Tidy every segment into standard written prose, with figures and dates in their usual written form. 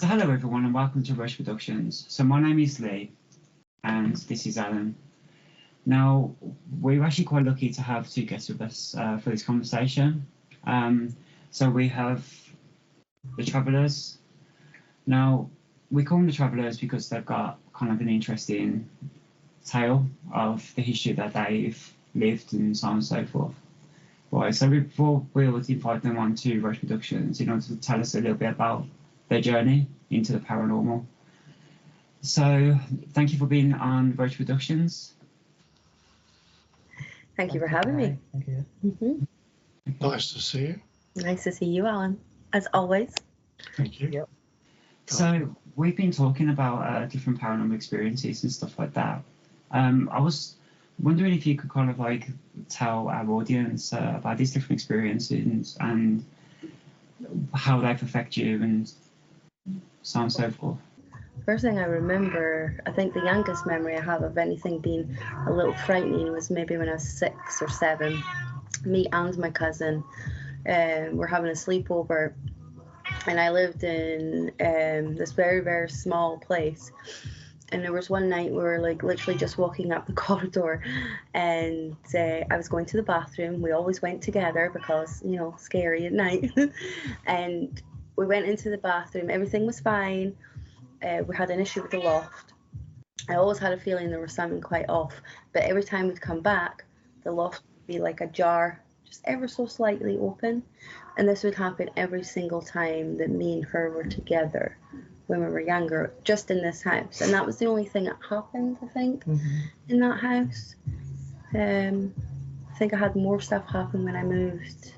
So hello everyone and welcome to r0ach Productions. So my name is Lee and this is Alan. Now we're actually quite lucky to have two guests with us for this conversation. So we have the Travellers. Now we call them the Travellers because they've got kind of an interesting tale of the history that they've lived and so on and so forth. Right, so before we would invite them on to r0ach Productions in order to tell us a little bit about their journey into the paranormal. So thank you for being on r0ach Productions. Thank you for having me. Thank you. Mm-hmm. Nice to see you. Nice to see you, Alan, as always. Thank you. Yep. So we've been talking about different paranormal experiences and stuff like that. I was wondering if you could kind of like tell our audience about these different experiences and how they've affected you and so on and so forth. First thing I remember, I think the youngest memory I have of anything being a little frightening was maybe when I was 6 or 7. Me and my cousin were having a sleepover, and I lived in this very, very small place. And there was one night we were like literally just walking up the corridor, and I was going to the bathroom. We always went together because, you know, scary at night. And we went into the bathroom. Everything was fine. We had an issue with the loft. I always had a feeling there was something quite off. But every time we'd come back, the loft would be like ajar, just ever so slightly open. And this would happen every single time that me and her were together when we were younger, just in this house. And that was the only thing that happened, I think, in that house. I think I had more stuff happen when I moved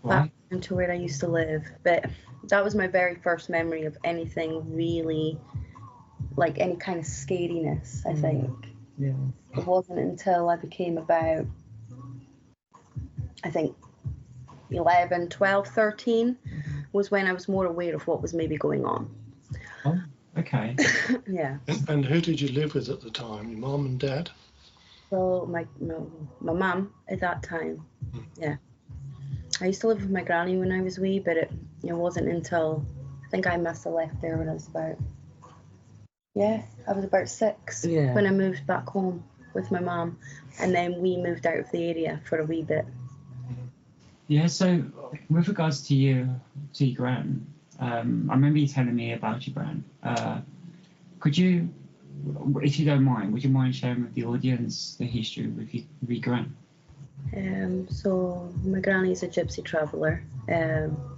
back into where I used to live. But that was my very first memory of anything really, like any kind of scariness, I think. Yeah. It wasn't until I became about, I think, 11, 12, 13 was when I was more aware of what was maybe going on. Oh, okay. Yeah. And who did you live with at the time? Your mum and dad? So my mum at that time, yeah. I used to live with my granny when I was wee, but it wasn't until, I think I must have left there when I was about, I was about 6 when I moved back home with my mum, and then we moved out of the area for a wee bit. Yeah, so with regards to your gran, I remember you telling me about your gran. Could you, if you don't mind, would you mind sharing with the audience the history with your gran? So my granny is a gypsy traveller.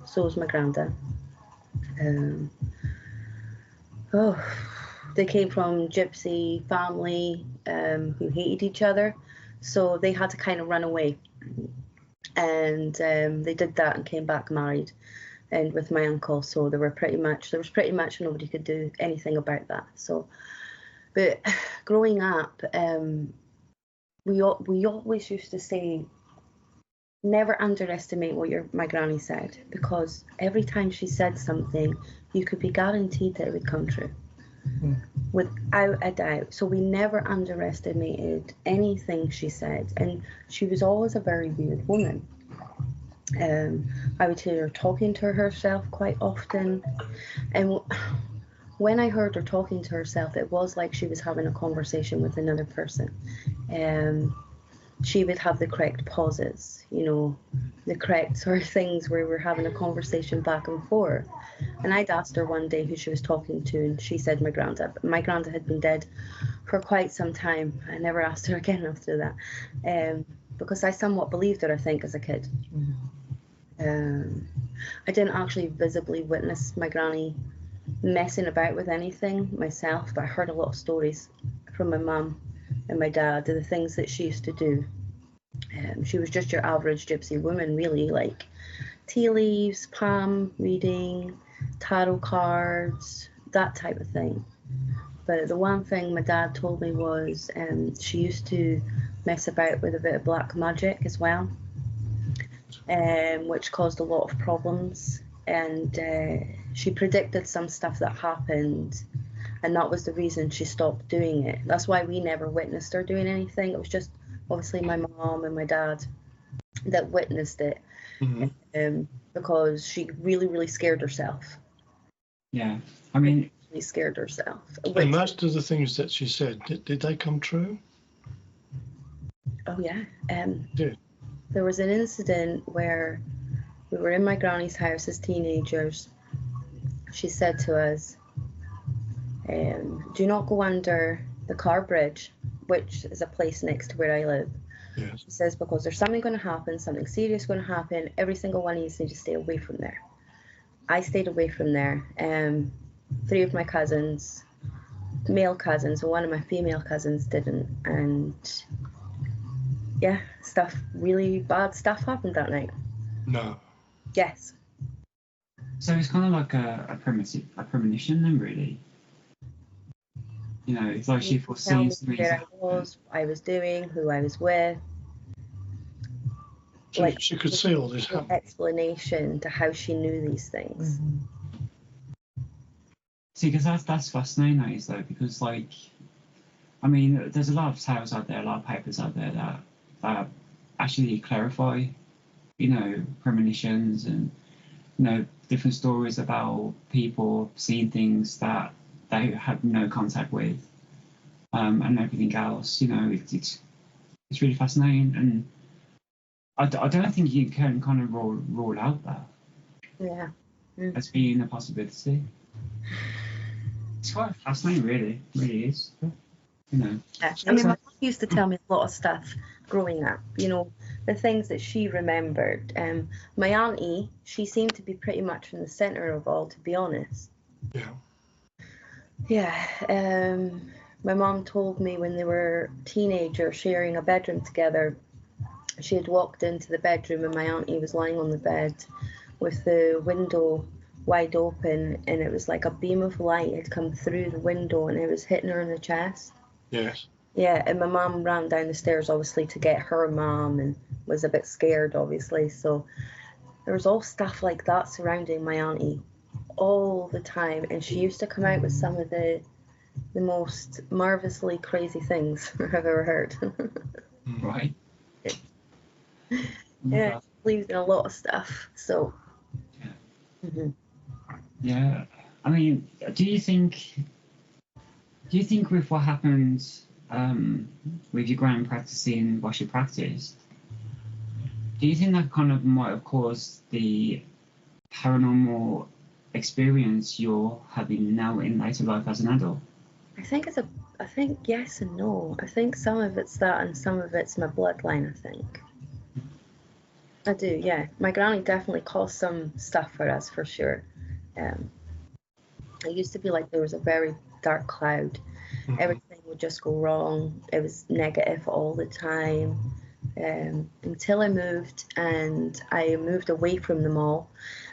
So is my granda. They came from gypsy family who hated each other, so they had to kind of run away. And they did that and came back married, and with my uncle. So there was pretty much nobody could do anything about that. So, but growing up, we always used to say, never underestimate what my granny said, because every time she said something, you could be guaranteed that it would come true. Without a doubt. So we never underestimated anything she said, and she was always a very weird woman. I would hear her talking to herself quite often, and when I heard her talking to herself, it was like she was having a conversation with another person. She would have the correct pauses, the correct sort of things where we're having a conversation back and forth. And I'd asked her one day who she was talking to, and she said my granda. But my granda had been dead for quite some time. I never asked her again after that, because I somewhat believed her, I think, as a kid. I didn't actually visibly witness my granny messing about with anything myself, but I heard a lot of stories from my mum and my dad of the things that she used to do. She was just your average gypsy woman, really, like tea leaves, palm reading, tarot cards, that type of thing. But the one thing my dad told me was she used to mess about with a bit of black magic as well, which caused a lot of problems. And she predicted some stuff that happened, and that was the reason she stopped doing it. That's why we never witnessed her doing anything. It was just obviously my mom and my dad that witnessed it, because she really, really scared herself. Yeah. I mean, She scared herself. And most of the things that she said, did they come true? Oh yeah. Did. There was an incident where we were in my granny's house as teenagers. She said to us, do not go under the car bridge, which is a place next to where I live. Yes. She says, because there's something going to happen, something serious going to happen. Every single one of you need to stay away from there. I stayed away from there. 3 of my cousins, male cousins, and one of my female cousins didn't. And yeah, really bad stuff happened that night. No. Yes. so it's kind of like a premonition then, really. You know, it's like she Tell foresees me something. where I was, what I was doing, who I was with. She could see all this happen. Explanation to how she knew these things. See, because that's fascinating, that is, though, because, like, I mean, there's a lot of tales out there, a lot of papers out there that actually clarify, you know, premonitions and, you know, different stories about people seeing things that they have no contact with, and everything else. You know, it's really fascinating, and I don't think you can kind of rule out that. Yeah. As being a possibility. It's quite fascinating, really. It really is. You know. Yeah. I mean, my mom used to tell me a lot of stuff growing up, you know, the things that she remembered. My auntie, she seemed to be pretty much in the centre of all, to be honest. Yeah. Yeah. My mom told me when they were teenagers sharing a bedroom together, she had walked into the bedroom and my auntie was lying on the bed with the window wide open, and it was like a beam of light had come through the window and it was hitting her in the chest. Yes. Yeah, and my mom ran down the stairs obviously to get her mom and was a bit scared obviously. So there was all stuff like that surrounding my auntie all the time, and she used to come out with some of the most marvelously crazy things I've ever heard. Right. Yeah, she believed in a lot of stuff. So. Yeah. Mm-hmm. Yeah. I mean, do you think with what happened with your grand practicing what she practiced, do you think that kind of might have caused the paranormal experience you're having now in later life as an adult? I think yes and no. I think some of it's that and some of it's my bloodline, I think. I do, yeah. My granny definitely caused some stuff for us, for sure. It used to be like there was a very dark cloud. Mm-hmm. Everything would just go wrong. It was negative all the time. Until I moved, and I moved away from them all,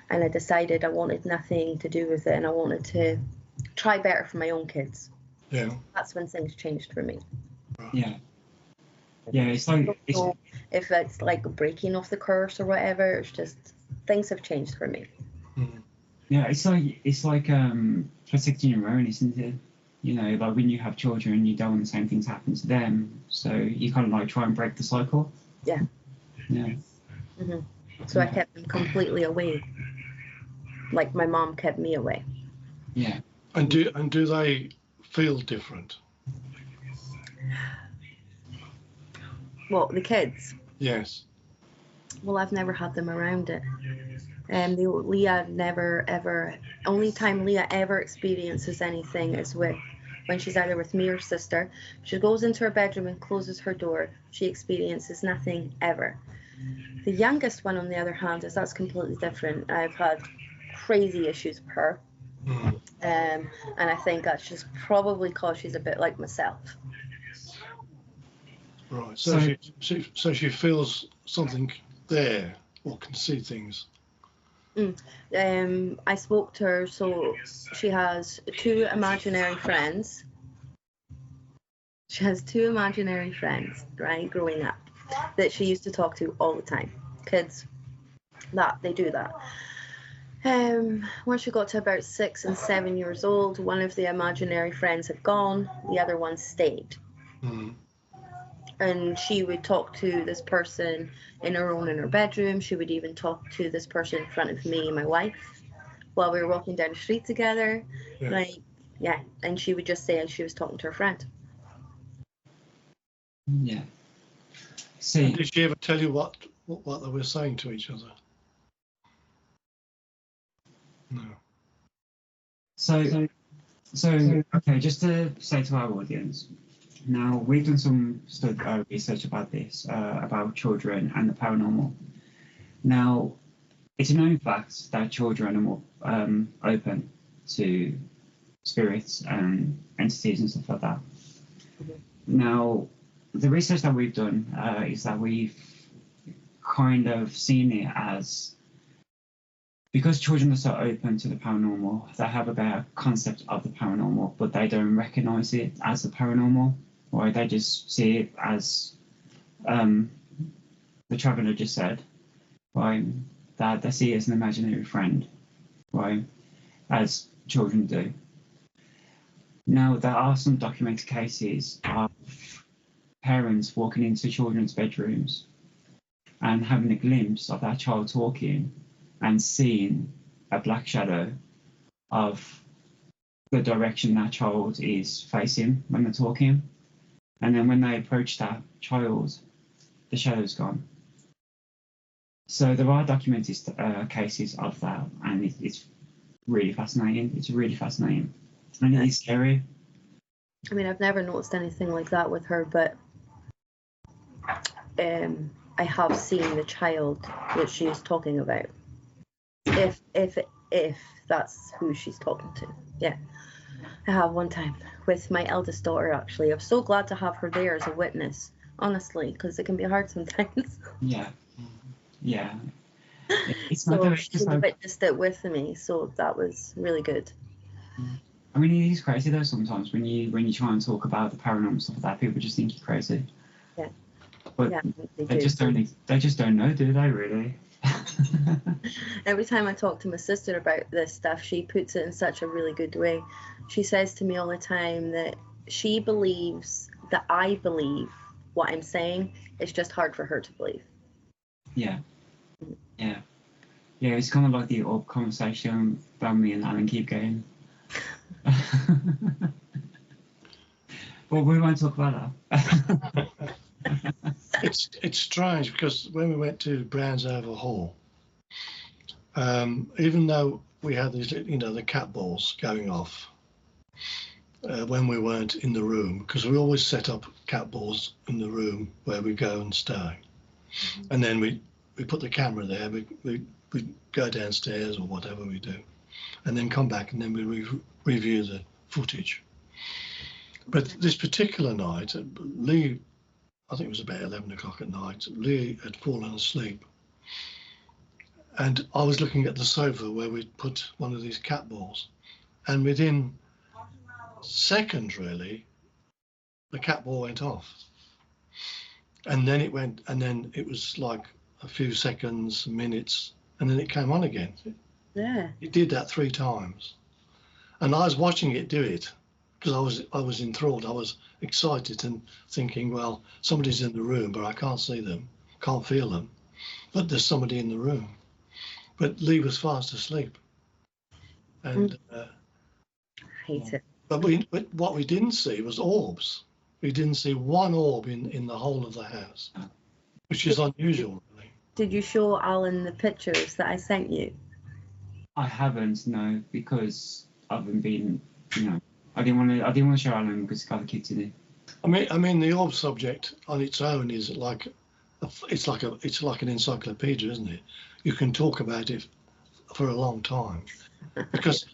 and I decided I wanted nothing to do with it, and I wanted to try better for my own kids. Yeah. That's when things changed for me. Yeah. Yeah, it's like if it's like breaking off the curse or whatever, it's just things have changed for me. Mm-hmm. Yeah, it's like protecting your own, isn't it? You know, like when you have children, you don't want the same things happen to them, so you kind of like try and break the cycle. Yeah. Yeah. Mm-hmm. So I kept them completely away, like my mom kept me away. Yeah. And do they feel different? Well, the kids. Yes. Well, I've never had them around it. Leah never ever. Only time Leah ever experiences anything is when she's either with me or sister. She goes into her bedroom and closes her door. She experiences nothing ever. The youngest one, on the other hand, that's completely different. I've had crazy issues with her, and I think that's just probably because she's a bit like myself. Right. So she feels something there, or can see things. I spoke to her, so she has 2 imaginary friends. She has 2 imaginary friends, right, growing up, that she used to talk to all the time. Kids, they do that. Once she got to about 6 and 7 years old, one of the imaginary friends had gone, the other one stayed. Mm-hmm. And she would talk to this person in her bedroom. She would even talk to this person in front of me, my wife. while we were walking down the street together. Yeah. Like, yeah, and she would just say she was talking to her friend. Yeah. And See, did she ever tell you what they were saying to each other? No. so okay, just to say to our audience, now we've done some research about this, about children and the paranormal. Now, it's a known fact that children are more open to spirits and entities and stuff like that. Now, the research that we've done is that we've kind of seen it as, because children are so open to the paranormal, they have a better concept of the paranormal, but they don't recognize it as the paranormal, or they just see it as the traveller just said, right? That they see it as an imaginary friend, right? As children do. Now, there are some documented cases of parents walking into children's bedrooms and having a glimpse of that child talking and seeing a black shadow of the direction that child is facing when they're talking. And then when they approach that child, the shadow's gone. So there are documented cases of that, and it's really fascinating. It's really fascinating. And it is scary. I mean, I've never noticed anything like that with her, but I have seen the child that she's talking about. If that's who she's talking to. Yeah. I have one time with my eldest daughter, actually. I'm so glad to have her there as a witness, honestly, because it can be hard sometimes. Yeah. Yeah. It's not So that she witnessed it with me, so that was really good. I mean, it is crazy though sometimes when you try and talk about the paranormal stuff like that, people just think you're crazy. Yeah. But yeah, they just don't know, do they really? Every time I talk to my sister about this stuff, she puts it in such a really good way. She says to me all the time that she believes that I believe what I'm saying. It's just hard for her to believe. Yeah. It's kind of like the Orb conversation that me and Alan keep going. Well, we won't talk about that. It's strange because when we went to Brown's Oval Hall, even though we had these, the cat balls going off when we weren't in the room, because we always set up cat balls in the room where we go and stay, and then we put the camera there. We go downstairs or whatever we do, and then come back and then we review the footage. But this particular night, Lee, I think it was about 11 o'clock at night, Lee had fallen asleep. And I was looking at the sofa where we'd put one of these cat balls. And within seconds, really, the cat ball went off. And then it was like a few seconds, minutes, and then it came on again. Yeah. It did that 3 times. And I was watching it do it because I was enthralled. I was excited and thinking, well, somebody's in the room, but I can't see them, can't feel them. But there's somebody in the room. But Lee was fast asleep. And I hate it. But what we didn't see was orbs. We didn't see one orb in the whole of the house, which is unusual, really. Did you show Alan the pictures that I sent you? I haven't, no, because I haven't been, I didn't want to show Alan because he's got the kids in it. I mean, the orb subject on its own is like, it's like an encyclopedia, isn't it? You can talk about it for a long time, because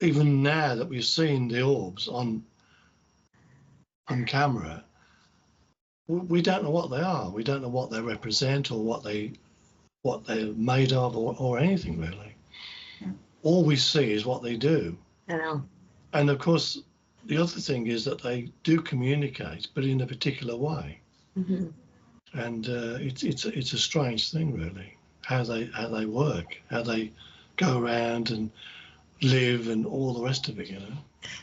even now that we've seen the orbs on camera, we don't know what they are. We don't know what they represent or what they're made of or anything really. Yeah. All we see is what they do. I know. And of course, the other thing is that they do communicate, but in a particular way. Mm-hmm. And it's a strange thing, really, how they work, how they go around and live and all the rest of it, It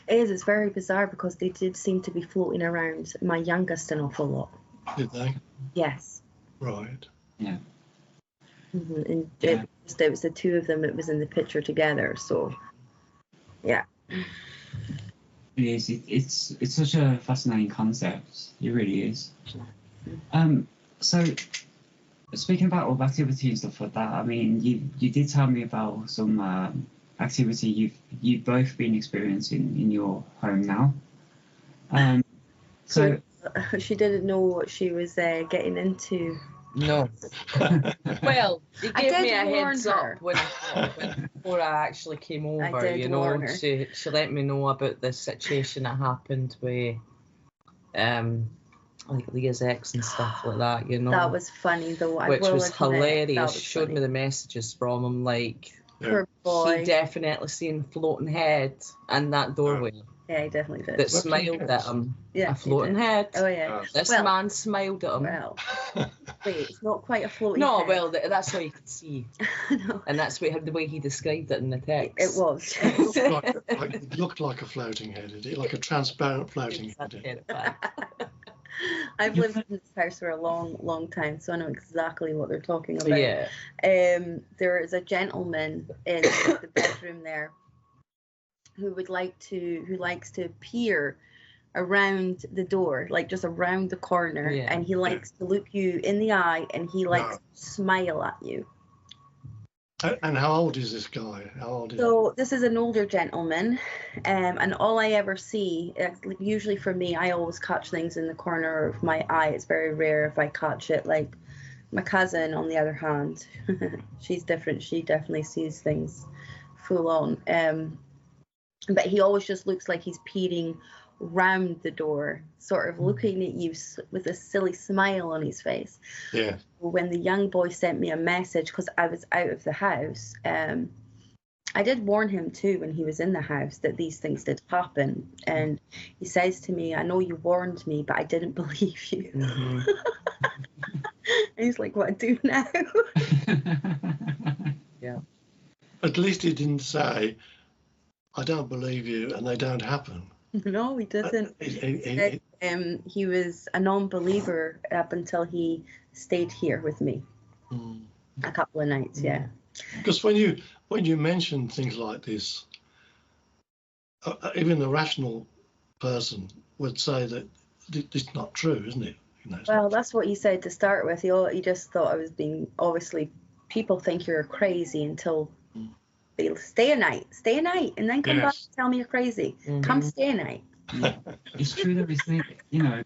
is. It's very bizarre because they did seem to be floating around my youngest an awful lot. Did they? Yes. Right. Yeah. And Yeah. it was the two of them that was in the picture together. So, yeah. It is. It's such a fascinating concept. It really is. So speaking about all the activity and stuff like that, I mean, you did tell me about some activity you've both been experiencing in your home now. So she didn't know what she was getting into. No. Well, he I gave did me a warn heads her. up before I actually came over. did You warn know, her. she let me know about the situation that happened with like Leah's ex and stuff like that. You know, That was funny though. I which will was admit, hilarious. that was Showed funny. me the messages from him, like Poor boy. he definitely seen floating head in that doorway Yeah, he definitely did. that smiled at him. Yeah, A he floating did. head. Oh yeah. This Well- man smiled at him. Well, wait, it's not quite a floating No, head. well, that's what you could see, No, and that's the way he described it in the text. it was. It looked like a floating head, like a transparent floating head. Terrifying. I've lived in this house for a long, long time, so I know exactly what they're talking about. Yeah. There is a gentleman in the bedroom there who likes to peer around the door, like just around the corner, Yeah. and he likes to look you in the eye, and he likes to smile at you. And how old is this guy? How old is So this is an older gentleman, and all I ever see, usually for me, I always catch things in the corner of my eye. It's very rare if I catch it. Like my cousin, on the other hand, she's different. She definitely sees things full on. But he always just looks like he's peering round the door, sort of looking at you with a silly smile on his face. Yeah. When the young boy sent me a message, because I was out of the house, I did warn him too when he was in the house that these things did happen. And he says to me, "I know you warned me, but I didn't believe you." Mm-hmm. And he's like, "What do now?" Yeah. At least he didn't say, "I don't believe you," and they don't happen. No, he didn't. He- He was a non-believer up until he stayed here with me a couple of nights. Yeah. Because when you mention things like this, even a rational person would say that it's not true, isn't it? You know, Well, that's what he said to start with. He just thought I was being, obviously, people think you're crazy until they stay a night, and then come back Yes. and tell me you're crazy. Mhm. Come stay a night. Yeah, it's true though, isn't it? You know,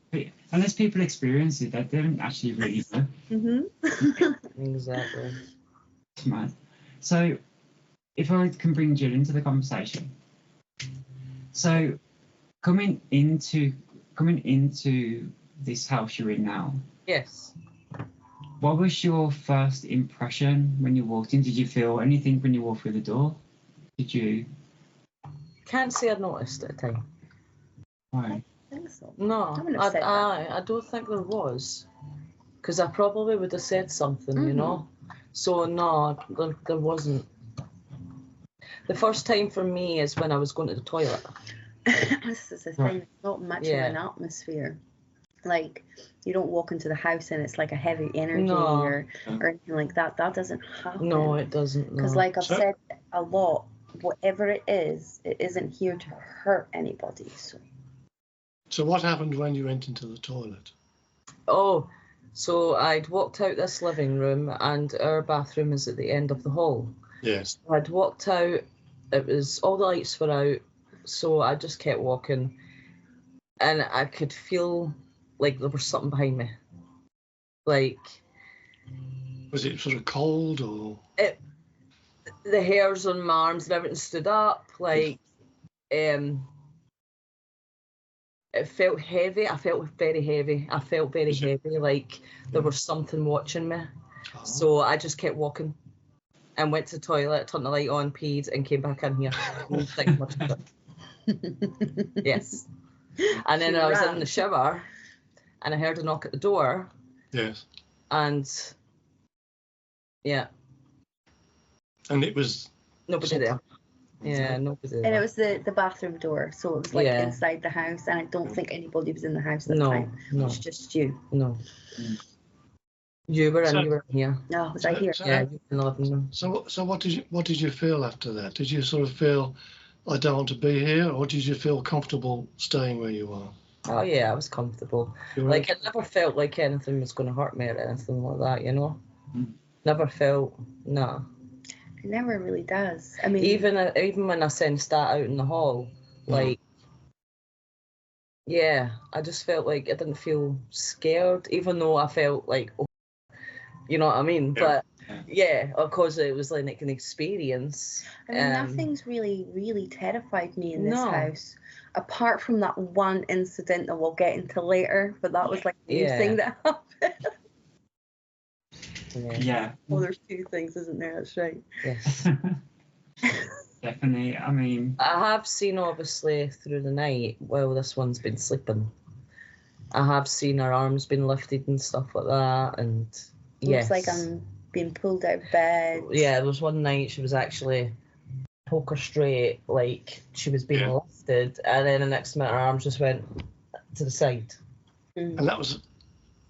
unless people experience it, they don't actually really know. Exactly. It's mad. So, if I can bring Jill into the conversation, so coming into this house you're in now, Yes. what was your first impression when you walked in? Did you feel anything when you walked through the door? Did you? Can't say I noticed at the time. Right. I think so. No, I wouldn't have said that. I don't think there was, because I probably would have said something, you know. So no, there wasn't. The first time for me is when I was going to the toilet. This is the thing. Right. It's not much Yeah. of an atmosphere. Like, you don't walk into the house and it's like a heavy energy No. or anything like that. That doesn't happen. No, it doesn't. Because, No. like I've said a lot, whatever it isn't here to hurt anybody. So what happened when you went into the toilet? Oh, so I'd walked out this living room and our bathroom is at the end of the hall. Yes. I'd walked out, it was, all the lights were out, so I just kept walking and I could feel like there was something behind me. Like, Was it sort of cold or? the hairs on my arms and everything stood up, like, it felt heavy. I felt very heavy. Like there was something watching me. Oh. So I just kept walking and went to the toilet, turned the light on, peed, and came back in here. Didn't think much of it. Yes. And then I was in the shower and I heard a knock at the door. Yes. And yeah, And it was nobody there. Yeah, nobody there. And it was the bathroom door, so it was like Yeah. inside the house, and I don't think anybody was in the house at the No, time. no. It's just you. No. You were in here. No, was I here? Yeah, you were in the living room. So what did you feel after that? Did you sort of feel, I don't want to be here, or did you feel comfortable staying where you are? Oh yeah, I was comfortable. Like, I never felt like anything was going to hurt me or anything like that, you know. Never felt, no. It never really does. I mean, even when I sensed that out in the hall, like, yeah, I just felt like I didn't feel scared, even though I felt like, oh, you know what I mean? Yeah. But yeah, of course it was like an experience. I mean, nothing's really terrified me in this house, apart from that one incident that we'll get into later. But that was like a new thing that happened. Yeah. Well, there's two things, isn't there? That's right. Yes. Definitely. I mean, I have seen, obviously, through the night while this one's been sleeping, I have seen her arms being lifted and stuff like that, and Looks like I'm being pulled out of bed. Yeah, there was one night she was actually poker straight, like she was being lifted, and then the next minute her arms just went to the side. And that was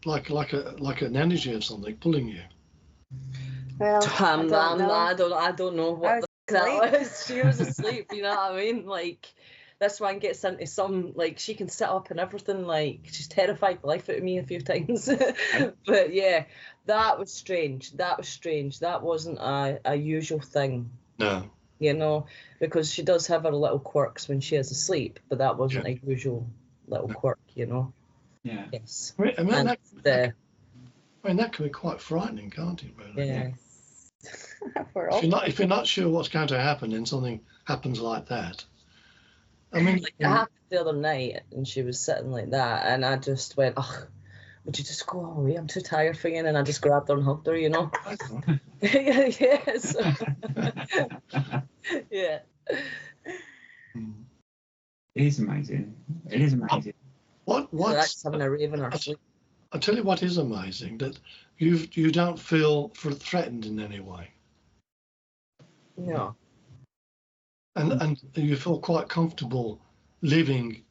like an energy of something pulling you. Well, I don't know what that was. She was asleep, you know what I mean? Like, this one gets into some, like, she can sit up and everything, like, she's terrified the life out of me a few times. But yeah, that was strange. That wasn't a usual thing. No. You know, because she does have her little quirks when she is asleep, but that wasn't a usual little quirk, you know. Yeah. Yes. I mean, that can be quite frightening, can't it? Really? Yeah. If you're not sure what's going to happen, and something happens like that. I mean, like, it happened the other night, and she was sitting like that, and I just went, "Oh, would you just go away? I'm too tired for you." And I just grabbed her and hugged her, you know. Yes. Yeah. It is amazing. It is amazing. That's having a rave in her sleep. I'll tell you what is amazing, that you don't feel threatened in any way. No. And you feel quite comfortable living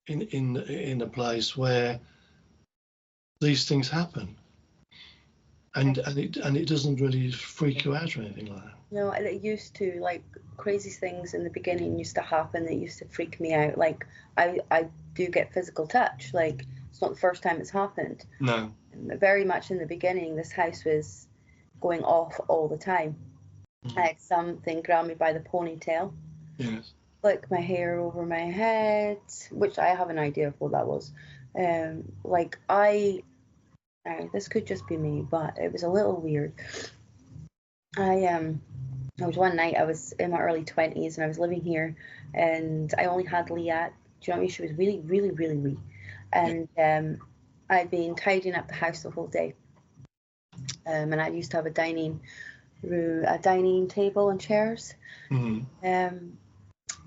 in a place where these things happen, and it doesn't really freak you out or anything like that. No, it used to, like, crazy things in the beginning used to happen that used to freak me out. Like, I do get physical touch. Like, it's not the first time it's happened. No. Very much in the beginning, this house was going off all the time. I had something grab me by the ponytail. Yes. Flick my hair over my head, which I have an idea of what that was. This could just be me, but it was a little weird. It was one night, I was in my early 20s and I was living here, and I only had r0ach. Do you know what I mean? She was really, really, really wee. And I'd been tidying up the house the whole day. And I used to have a dining table and chairs.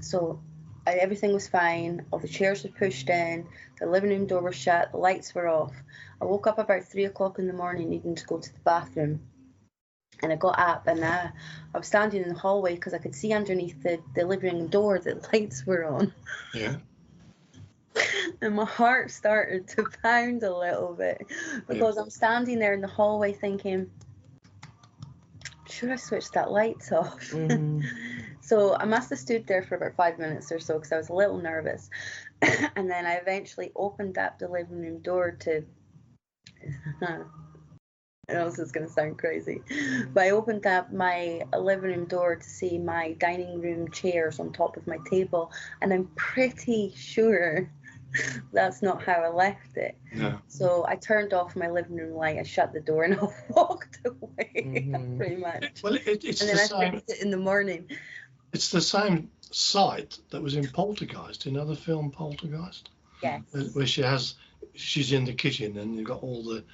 So everything was fine. All the chairs were pushed in. The living room door was shut. The lights were off. I woke up about 3 o'clock in the morning needing to go to the bathroom. And I got up and I was standing in the hallway because I could see underneath the living room door that lights were on. Yeah. And my heart started to pound a little bit because I'm standing there in the hallway thinking, should I switch that lights off? So I must have stood there for about 5 minutes or so because I was a little nervous. And then I eventually opened up the living room door to... I know this is going to sound crazy, but I opened up my living room door to see my dining room chairs on top of my table, and I'm pretty sure that's not how I left it. No. So I turned off my living room light, I shut the door, and I walked away, pretty much. Well, it's and then I fixed it in the morning. It's the same site that was in Poltergeist, in the film Poltergeist. Yes. Where she's in the kitchen and you've got all the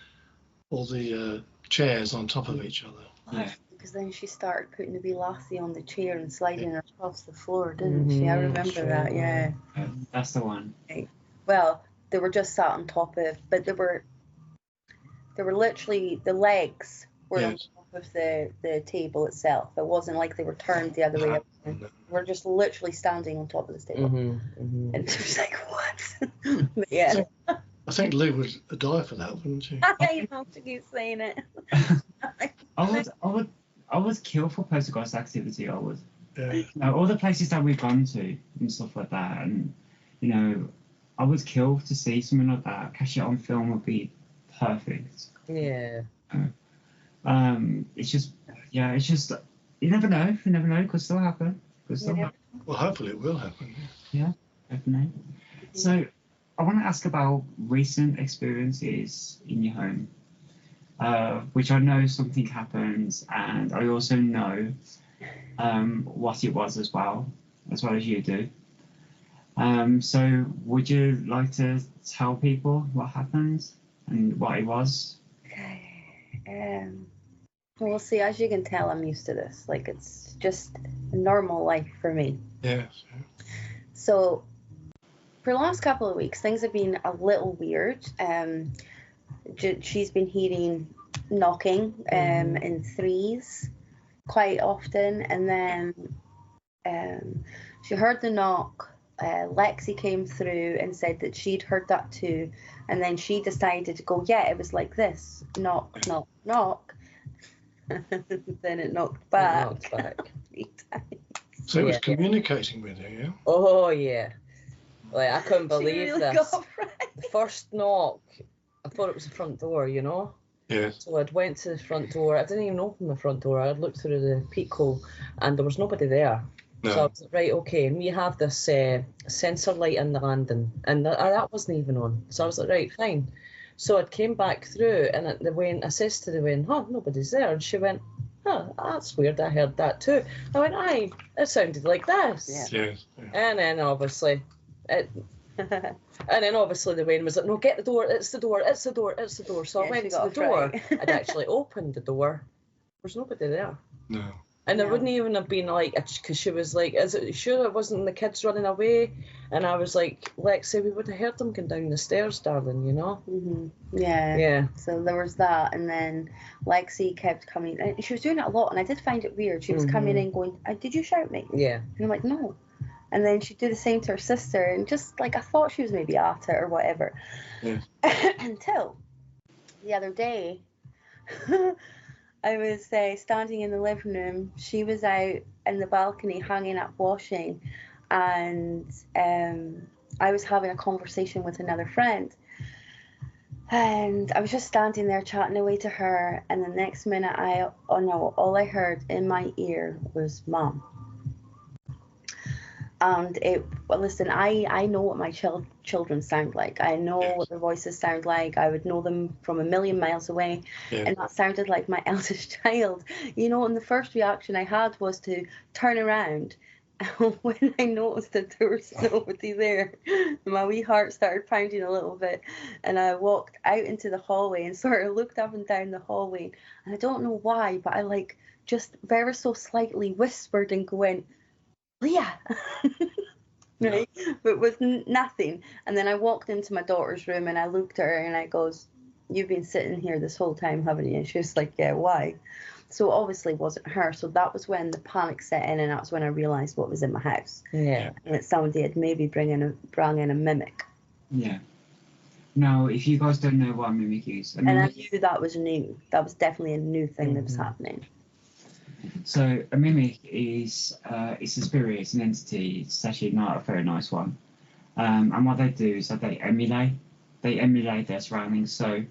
chairs on top of each other. Yeah. Because then she started putting the wee lassie on the chair and sliding her across the floor, didn't she? I remember that, yeah. That's the one. Well, they were just sat on top of, but they were literally, the legs were on top of the table itself. It wasn't like they were turned the other way up. They were just literally standing on top of this table. And it was like, what? But yeah. I think Lee would die for that, wouldn't she? I have to keep saying it. I would kill for poltergeist activity. I would. Yeah. You know, all the places that we've gone to and stuff like that, and you know, I would kill to see something like that. Catch it on film would be perfect. Yeah. It's just you never know. You never know. It could still happen. Happen. Well, hopefully it will happen. Yeah, definitely. So I want to ask about recent experiences in your home, which I know something happened, and I also know what it was as well as you do. So would you like to tell people what happened and what it was? Okay. Well, see, as you can tell, I'm used to this. Like, it's just a normal life for me. Yes. So for the last couple of weeks, things have been a little weird. She's been hearing knocking in threes quite often, and then she heard the knock. Lexi came through and said that she'd heard that too, and then she decided to go, yeah, it was like this, knock, knock, knock. Then it knocked back. It knocked back. 3 times. So it was communicating with her, yeah? Oh, yeah. Like, I couldn't believe She really this. got right. The first knock, I thought it was the front door, you know? Yes. So I'd went to the front door. I didn't even open the front door. I'd looked through the peephole and there was nobody there. No. So I was like, right, okay. And we have this sensor light in the landing, and that wasn't even on. So I was like, right, fine. So I came back through, and I says to the Wayne, oh, nobody's there. And she went, oh, that's weird. I heard that too. I went, aye, it sounded like this. Yeah. Yes. And then obviously, the Wayne was like, no, get the door. It's the door. It's the door. It's the door. So I Yeah, went she to got the door. right. I'd actually opened the door. There's nobody there. No. And there No. wouldn't even have been like, because she was like, is it sure it wasn't the kids running away? And I was like, Lexi, we would have heard them going down the stairs, darling, you know? Yeah. Yeah. So there was that, and then Lexi kept coming, and she was doing it a lot, and I did find it weird. She was coming in going, did you shout me? Yeah. And I'm like, no. And then she'd do the same to her sister, and just like, I thought she was maybe at it or whatever. Yeah. Until the other day, I was standing in the living room. She was out in the balcony hanging up washing, and I was having a conversation with another friend. And I was just standing there chatting away to her, and the next minute all I heard in my ear was Mum. And listen, I know what my children sound like. I know what their voices sound like. I would know them from a million miles away. Yeah. And that sounded like my eldest child. You know, and the first reaction I had was to turn around. When I noticed that there was nobody there, my wee heart started pounding a little bit. And I walked out into the hallway and sort of looked up and down the hallway. And I don't know why, but I just very so slightly whispered and went, Leah, right? But with nothing. And then I walked into my daughter's room and I looked at her and I goes, you've been sitting here this whole time, haven't you? And she was like, yeah, why? So obviously it wasn't her. So that was when the panic set in, and that's when I realised what was in my house. Yeah. And that somebody had maybe brought in a mimic. Yeah. Now, if you guys don't know what a mimic is, And I knew that was new. That was definitely a new thing that was happening. So a mimic is it's a spirit, it's an entity. It's actually not a very nice one. And what they do is that they emulate their surroundings. So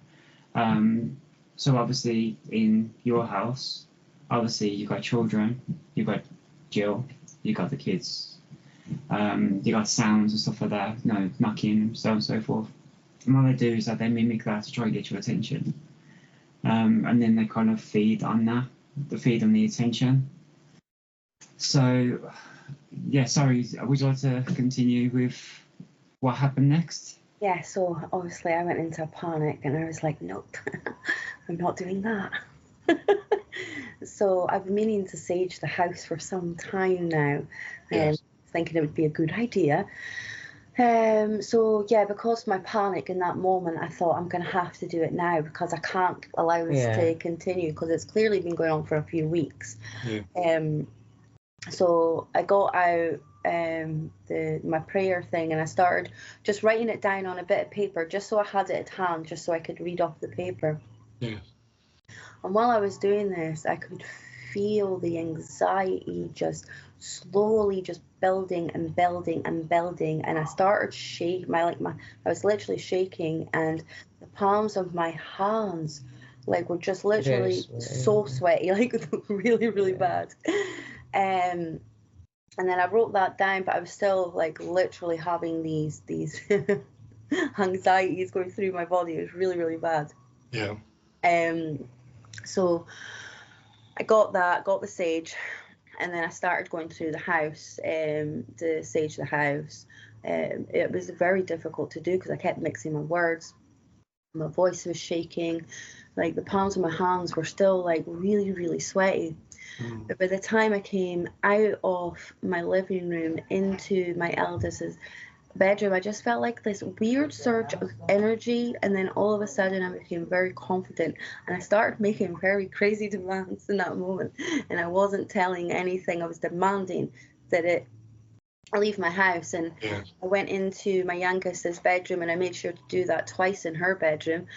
obviously in your house, obviously you've got children, you've got Jill, you've got the kids, you got sounds and stuff like that, you know, knocking, so on and so forth. And what they do is that they mimic that to try and get your attention. And then they kind of feed on that. They feed on the attention. So, yeah, sorry, would you like to continue with what happened next? Yeah, so obviously I went into a panic and I was like, nope, I'm not doing that. So I've been meaning to sage the house for some time now, thinking it would be a good idea. So yeah, because my panic in that moment, I thought I'm going to have to do it now because I can't allow this to continue because it's clearly been going on for a few weeks. Yeah. So I got out my prayer thing, and I started just writing it down on a bit of paper, just so I had it at hand, just so I could read off the paper. Yes. And while I was doing this, I could feel the anxiety just slowly just building and building and building, and I started shaking. I was literally shaking, and the palms of my hands were just literally so sweaty, really, really bad. And then I wrote that down, but I was still literally having these anxieties going through my body. It was really, really bad. Yeah. So I got the sage, and then I started going through the house, to sage the house. It was very difficult to do because I kept mixing my words. My voice was shaking. The palms of my hands were still really, really sweaty. But by the time I came out of my living room into my eldest's bedroom, I just felt this weird surge of energy, and then all of a sudden I became very confident, and I started making very crazy demands in that moment. And I wasn't telling anything. I was demanding that I leave my house, and I went into my youngest's bedroom, and I made sure to do that twice in her bedroom.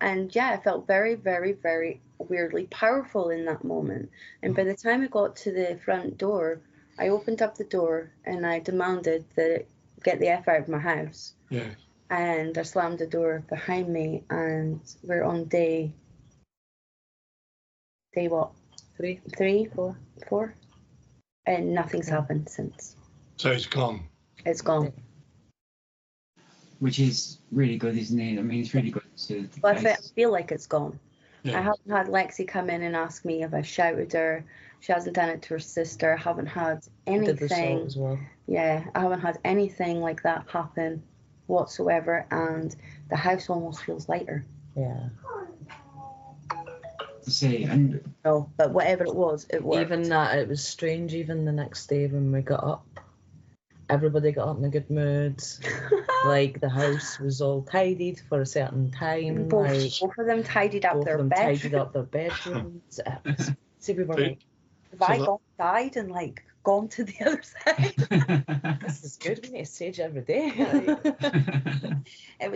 And yeah, I felt very, very, very weirdly powerful in that moment. And by the time I got to the front door, I opened up the door and I demanded that it get the F out of my house. Yeah. And I slammed the door behind me, and we're on day what? 3, 4. And nothing's happened since. So it's gone. It's gone. Which is really good, isn't it? I mean, it's really good to. But I feel like it's gone. Yeah. I haven't had Lexi come in and ask me if I shouted her. She hasn't done it to her sister. I haven't had anything. Did the salt as well. Yeah, I haven't had anything like that happen whatsoever, and the house almost feels lighter. Yeah. See, and No, but whatever it was, it worked. Even that, it was strange. Even the next day when we got up, everybody got up in a good mood. The house was all tidied for a certain time. Both of them tidied up their bedrooms. See, we were have I died and gone to the other side? This is good. We need to sage every day. It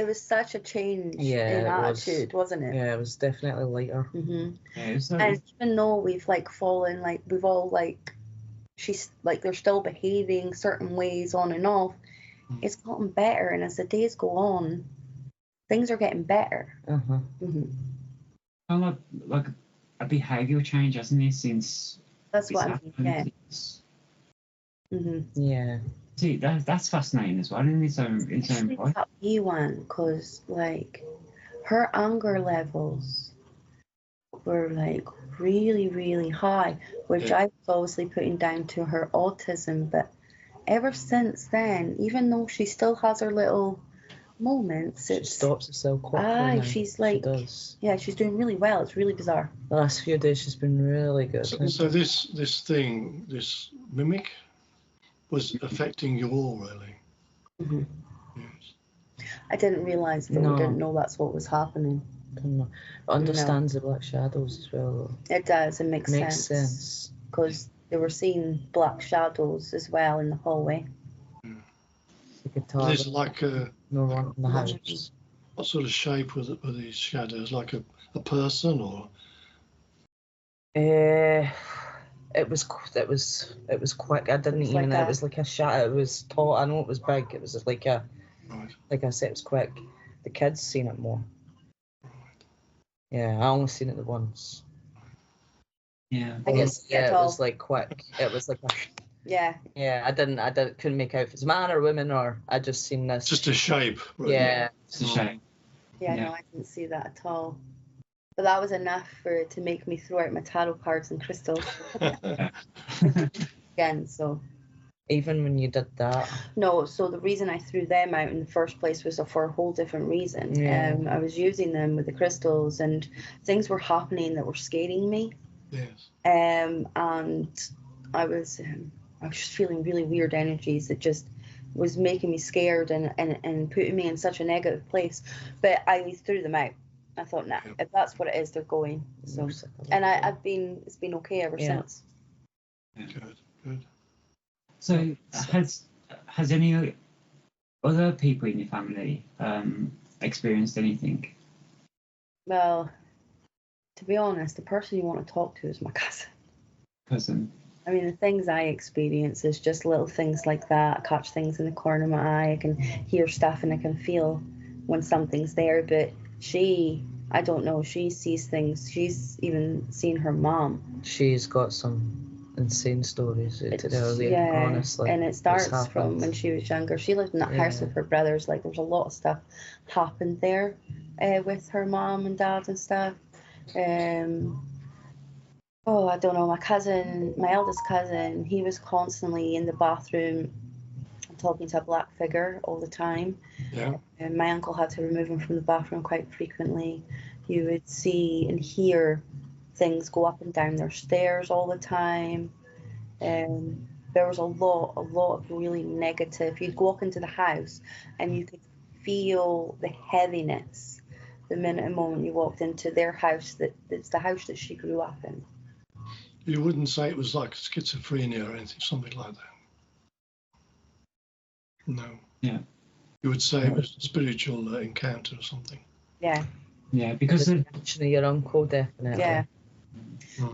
was such a change in attitude, wasn't it? Yeah, it was definitely lighter. Mm-hmm. Yeah, and even though we've fallen, we've all she's they're still behaving certain ways on and off. It's gotten better, and as the days go on, things are getting better. Kind of like a behavioural change, hasn't it, since? That's what I mean. Yeah. Yeah. See, that's fascinating as well in its own way. That wee one, because her anger levels were really, really high, which I was obviously putting down to her autism. But ever since then, even though she still has her little moments, She stops herself quickly. She's she does. Yeah, she's doing really well. It's really bizarre. The last few days she's been really good. So this mimic was affecting you all, really. Mm-hmm. Yes. I didn't realise that we didn't know that's what was happening. It understands the black shadows as well. It does. It makes sense. Because they were seeing black shadows as well in the hallway. You could tell. There's no one in the house. What sort of shape were these shadows? Like a person or? It was quick. I didn't even know it was like a shadow. It was tall. I know it was big. It was like a. Right. Like I said, it was quick. The kids seen it more. Yeah, I only seen it the once. Yeah. I guess it was quick. It was like a. Yeah. Yeah, I couldn't make out if it's a man or a woman, or I just seen this. Just a shape. Right? Yeah. It's a shame. Yeah, no, I didn't see that at all. But that was enough to make me throw out my tarot cards and crystals again. So. Even when you did that. No, so the reason I threw them out in the first place was for a whole different reason. Yeah. I was using them with the crystals, and things were happening that were scaring me. Yes. And I was just feeling really weird energies that just was making me scared and putting me in such a negative place. But I threw them out. I thought, nah, if that's what it is, they're going. So, and it's been okay ever since. Good. So has any other people in your family experienced anything? Well, to be honest, the person you want to talk to is my cousin. I mean, the things I experience is just little things like that. I catch things in the corner of my eye. I can hear stuff and I can feel when something's there. But I don't know, she sees things. She's even seen her mom. She's got some insane stories to tell you, honestly. And it starts from when she was younger. She lived in that house with her brothers. Like, there's a lot of stuff happened there with her mom and dad and stuff. I don't know, my eldest cousin, he was constantly in the bathroom talking to a black figure all the time. Yeah. And my uncle had to remove him from the bathroom quite frequently. You would see and hear things go up and down their stairs all the time. There was a lot of really negative. You'd walk into the house and you could feel the heaviness the moment you walked into their house. It's the house that she grew up in. You wouldn't say it was like schizophrenia or anything, something like that. No. Yeah. You would say it was a spiritual encounter or something. Yeah. Yeah, because actually your uncle, definitely. Yeah.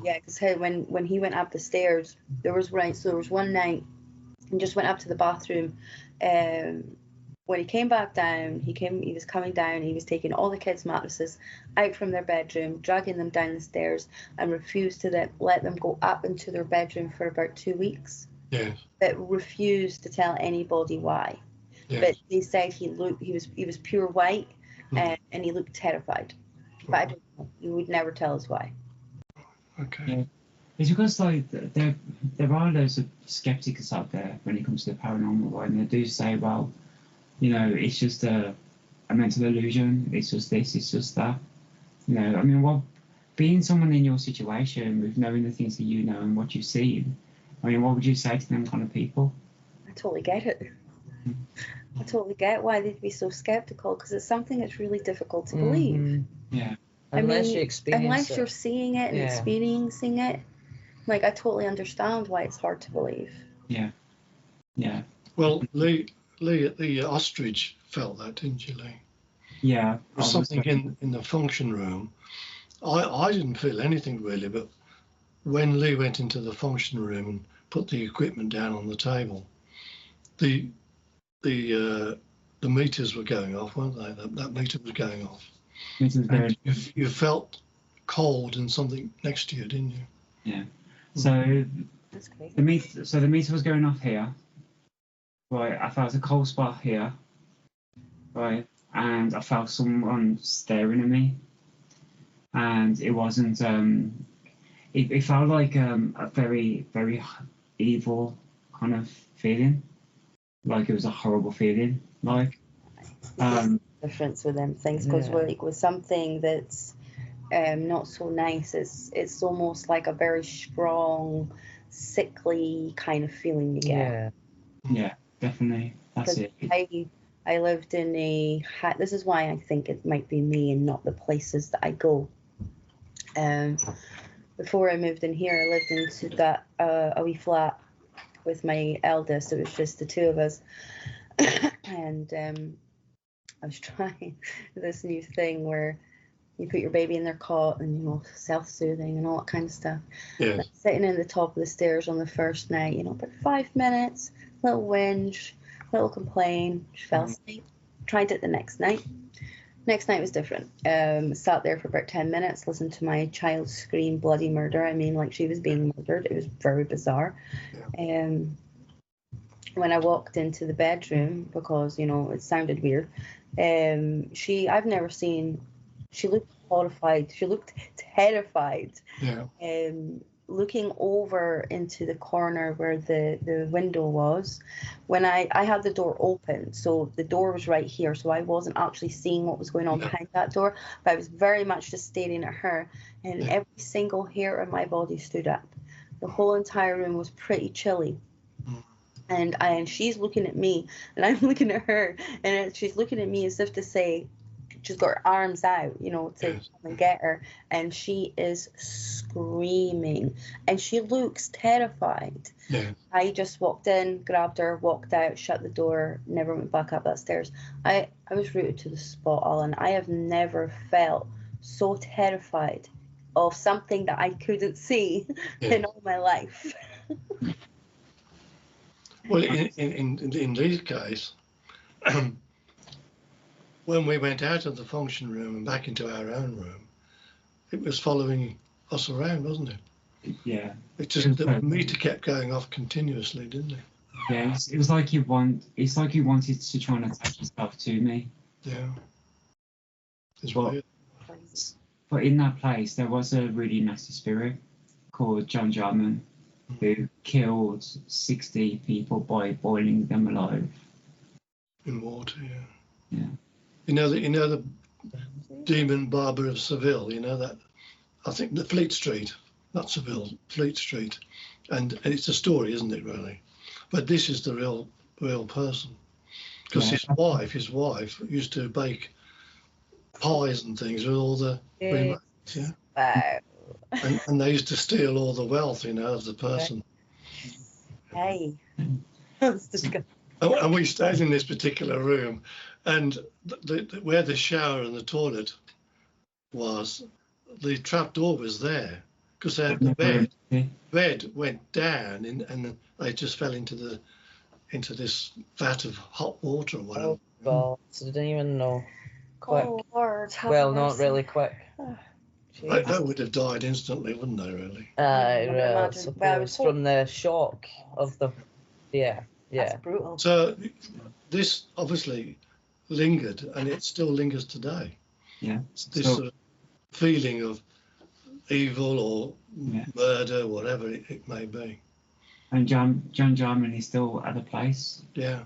Yeah, because when he went up the stairs, there was one night he just went up to the bathroom. When he came back down, he was coming down, he was taking all the kids' mattresses out from their bedroom, dragging them down the stairs, and refused to let them go up into their bedroom for about 2 weeks. Yes. But refused to tell anybody why. Yes. But they said he was pure white, and he looked terrified. But I don't know. He would never tell us why. Okay. Yeah. It's because there are loads of skeptics out there when it comes to the paranormal, right? And they do say, well, it's just a mental illusion. It's just this. It's just that. I mean, being someone in your situation with knowing the things that you know and what you've seen, I mean, what would you say to them kind of people? I totally get it. I totally get why they'd be so skeptical, because it's something that's really difficult to believe. Yeah. Unless you're seeing it and experiencing it. Like, I totally understand why it's hard to believe. Yeah. Yeah. Well, Lee at the ostrich felt that, didn't you, Lee? Yeah. There was something in the function room. I didn't feel anything really, but when Lee went into the function room and put the equipment down on the table, the meters were going off, weren't they? That meter was going off. And you felt cold and something next to you, didn't you? Yeah. So that's great. The meter was going off here. Right. I felt a cold spot here. Right. And I felt someone staring at me. And it wasn't. It felt like a very, very evil kind of feeling. Like it was a horrible feeling. Like. Difference with them things, because with something that's not so nice, it's almost like a very strong, sickly kind of feeling you get. Yeah, definitely. That's it. I lived in this is why I think it might be me and not the places that I go. Before I moved in here, I lived into that a wee flat with my eldest. It was just the two of us, and I was trying this new thing where you put your baby in their cot and, self-soothing and all that kind of stuff. Yeah. Sitting in the top of the stairs on the first night, about 5 minutes, little whinge, little complain, she fell asleep. Tried it the next night. Next night was different. Sat there for about 10 minutes, listened to my child scream bloody murder. I mean, like she was being murdered. It was very bizarre. Yeah. When I walked into the bedroom, because, it sounded weird, I've never seen, she looked horrified, she looked terrified. Yeah. Looking over into the corner where the window was, when I had the door open, so the door was right here, so I wasn't actually seeing what was going on behind that door, but I was very much just staring at her, and every single hair on my body stood up. The whole entire room was pretty chilly. And she's looking at me, and I'm looking at her, and she's looking at me as if to say, she's got her arms out, you know, to Yes. come and get her, and she is screaming, and she looks terrified. Yeah. I just walked in, grabbed her, walked out, shut the door, never went back up that stairs. I was rooted to the spot, Alan. I have never felt so terrified of something that I couldn't see Yeah. in all my life. Well, in this case, when we went out of the function room and back into our own room, it was following us around, wasn't it? Yeah. It just the meter kept going off continuously, didn't it? Yeah, it was like you wanted to try and attach yourself to me. Yeah. It's Well, weird. But in that place, there was a really nasty spirit called John Jarman who killed 60 people by boiling them alive. In water, yeah. Yeah. You know the demon barber of Seville. You know that. I think the Fleet Street, not Seville, Fleet Street, and it's a story, isn't it? Really, but this is the real person, because Yeah. his wife used to bake pies and things with all the remains, yeah, Wow. and they used to steal all the wealth, you know, of the person. Hey. That's disgusting. And we stayed in this particular room, and where the shower and the toilet was, the trap door was there, because the bed went down and they just fell into this vat of hot water or whatever. Oh God, so they didn't even know. Quick. Oh, Lord. have Well, not mercy. really quick. They would have died instantly, wouldn't they? Really? I imagine. suppose Well, I was from the shock of the, yeah. That's brutal. So this obviously lingered, and it still lingers today. Yeah. This sort of feeling of evil or murder, whatever it may be. And John Jarman is still at the place. Yeah.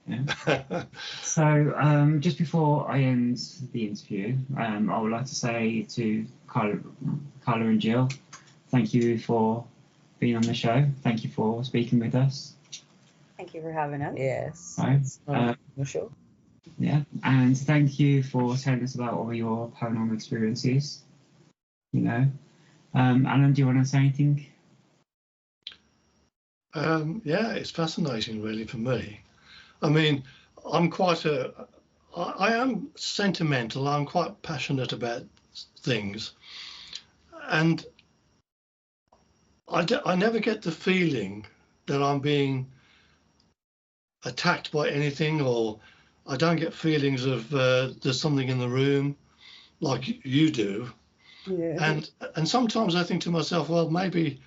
Yeah. So just before I end the interview, I would like to say to Carla and Jill, thank you for being on the show. Thank you for speaking with us. Thank you for having us. Yes. Right. For sure. Yeah, and thank you for telling us about all your paranormal experiences. You know, Alan, do you want to say anything? Yeah, it's fascinating, really, for me. I mean, I am sentimental. I'm quite passionate about things, and I never get the feeling that I'm being attacked by anything, or I don't get feelings of there's something in the room like you do. Yeah. And sometimes I think to myself, well, maybe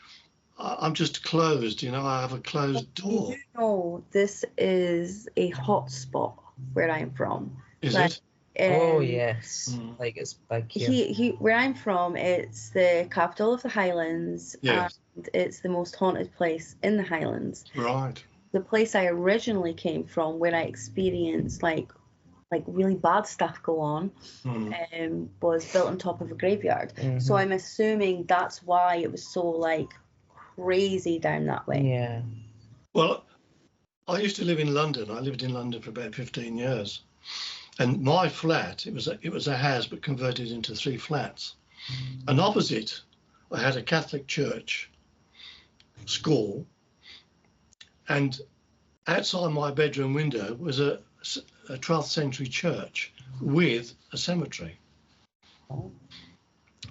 I'm just closed, you know, I have a closed door. You know, this is a hot spot where I'm from. Is Like, it? Oh yes, like it's big here. Where I'm from, it's the capital of the Highlands, Yes. and it's the most haunted place in the Highlands. Right. The place I originally came from, where I experienced like really bad stuff go on, was built on top of a graveyard. So I'm assuming that's why it was so like crazy down that way. Yeah. Well, I used to live in London. I lived in London for about 15 years. And my flat, it was a house but converted into 3 flats. And opposite, I had a Catholic church school. And outside my bedroom window was a 12th century church with a cemetery.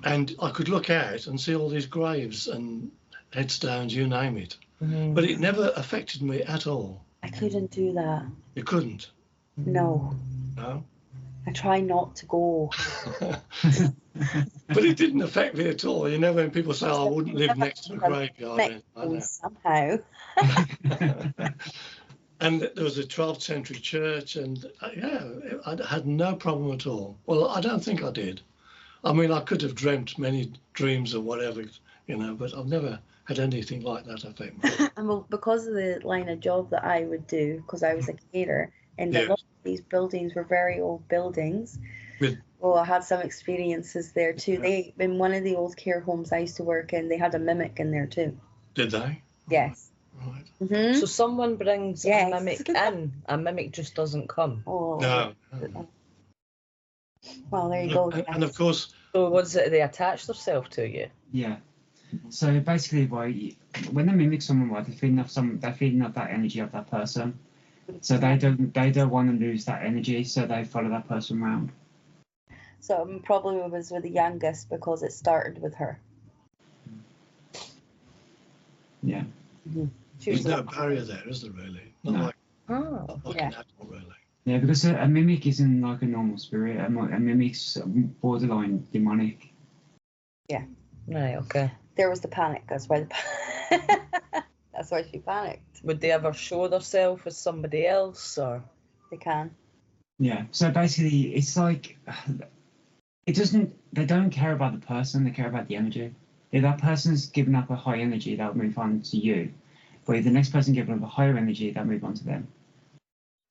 And I could look out and see all these graves and headstones, you name it. But it never affected me at all. I couldn't do that. You couldn't? No. No? I try not to go. But it didn't affect me at all. You know, when people say, oh, I wouldn't live next to a graveyard. Somehow. And there was a 12th century church, and I had no problem at all. Well, I don't think I did. I mean, I could have dreamt many dreams or whatever, you know, but I've never had anything like that affect me. And well, because of the line of job that I would do, because I was a caterer, and a lot of these buildings were very old buildings. Well, I had some experiences there too. They, in one of the old care homes I used to work in, they had a mimic in there too. Did they? Yes. Right. So someone brings a mimic in, a mimic just doesn't come. Oh. No. Well, there you go. And of course, So was it they attach themselves to you? Yeah. So basically, when they mimic someone, they're feeding off that energy of that person. So they don't want to lose that energy, so they follow that person around. So it probably was with the youngest because it started with her. Yeah. She was there's no barrier there, is there really? Not No. like Yeah. an adult, really. Yeah, because a mimic isn't like a normal spirit. A mimic's borderline demonic. Right, okay. There was the panic. That's why that's why she panicked. Would they ever show themselves as somebody else, or? They can. Yeah. So basically, it's like they don't care about the person. They care about the energy. If that person's giving up a high energy, they'll move on to you. But if the next person giving up a higher energy, they'll move on to them.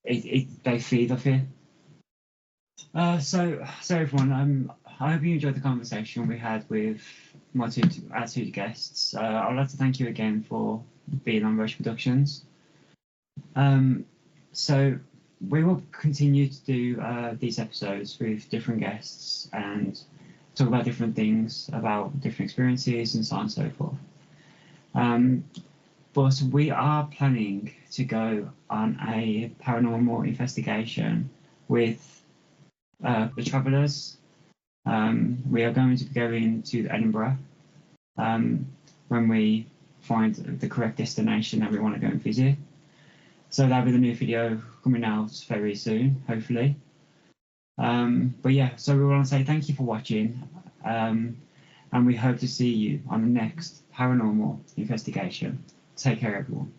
They feed off it. So everyone, I hope you enjoyed the conversation we had with our two guests. I'd like to thank you again for being on r0ach Productions. So we will continue to do these episodes with different guests and talk about different things, about different experiences and so on and so forth. But we are planning to go on a paranormal investigation with the Travellers. We are going to be going to Edinburgh when we find the correct destination that we want to go and visit. So that'll be the new video coming out very soon, hopefully. But yeah, so we want to say thank you for watching, and we hope to see you on the next paranormal investigation. Take care, everyone.